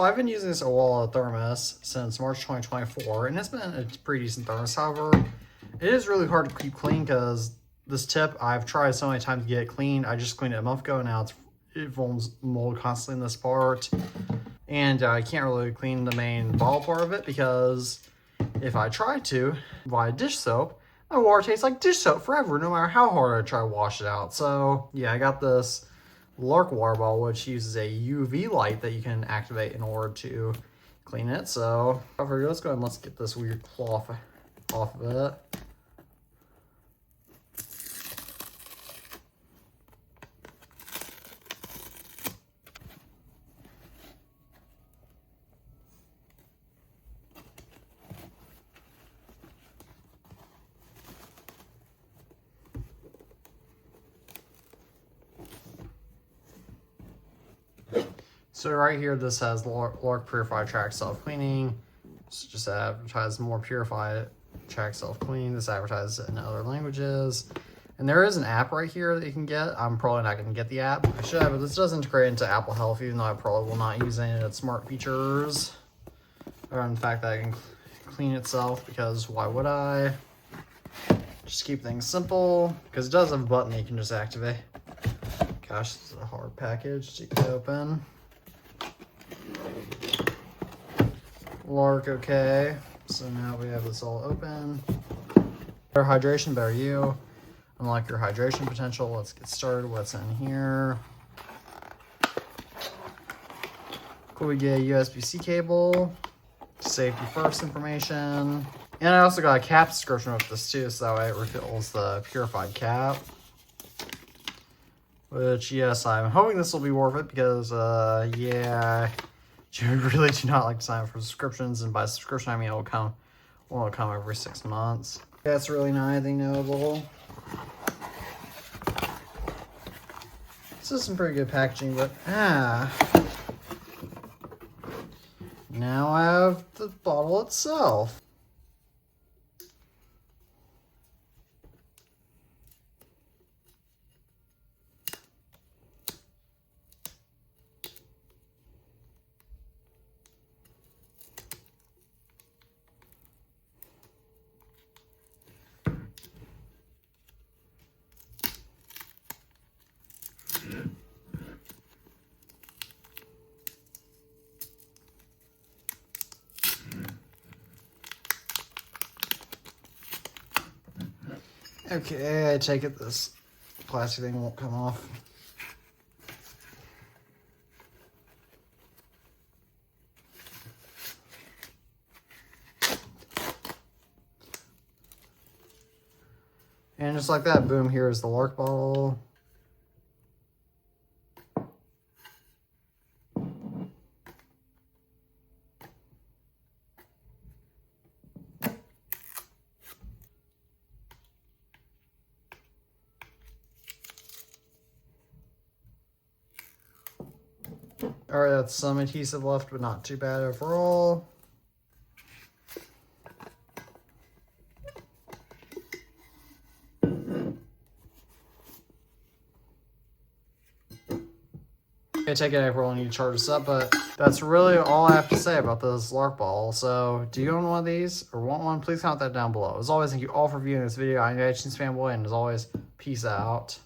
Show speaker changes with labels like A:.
A: I've been using this Owala Thermos since March 2024, and it's been a pretty decent thermos. However, it is really hard to keep clean because this tip, I've tried so many times to get it clean. I just cleaned it a month ago, and now it forms mold constantly in this part. And I can't really clean the main bottle part of it because if I try to buy dish soap, my water tastes like dish soap forever, no matter how hard I try to wash it out. So yeah, I got this Larq water bottle, which uses a UV light that you can activate in order to clean it. So let's go ahead and let's get this weird cloth off of it. So right here, this has Larq Purified Track Self-Cleaning. This just advertises more purified track self-cleaning. This advertises it in other languages. And there is an app right here that you can get. I'm probably not going to get the app. I should have, but this does integrate into Apple Health, even though I probably will not use any of its smart features. Or in fact, that it can clean itself, because why would I? Just keep things simple, because it does have a button that you can just activate. Gosh, this is a hard package to get open. Larq, okay. So now we have this all open. Better hydration, better you. Unlock your hydration potential. Let's get started. What's in here? Cool, we get a USB-C cable. Safety first information. And I also got a cap subscription with this too, so that way it refills the purified cap. Which, yes, I'm hoping this will be worth it because, yeah, I really do not like to sign up for subscriptions. And by subscription, I mean it'll come every 6 months. That's really not anything notable. This is some pretty good packaging, but, now I have the bottle itself. Okay, I take it this plastic thing won't come off. And just like that, boom, here is the Larq bottle. Alright, that's some adhesive left, but not too bad overall. Okay, take it, I probably need to charge this up, but that's really all I have to say about this Larq ball. So, do you own one of these or want one? Please comment that down below. As always, thank you all for viewing this video. I'm your iTunes fanboy, and as always, peace out.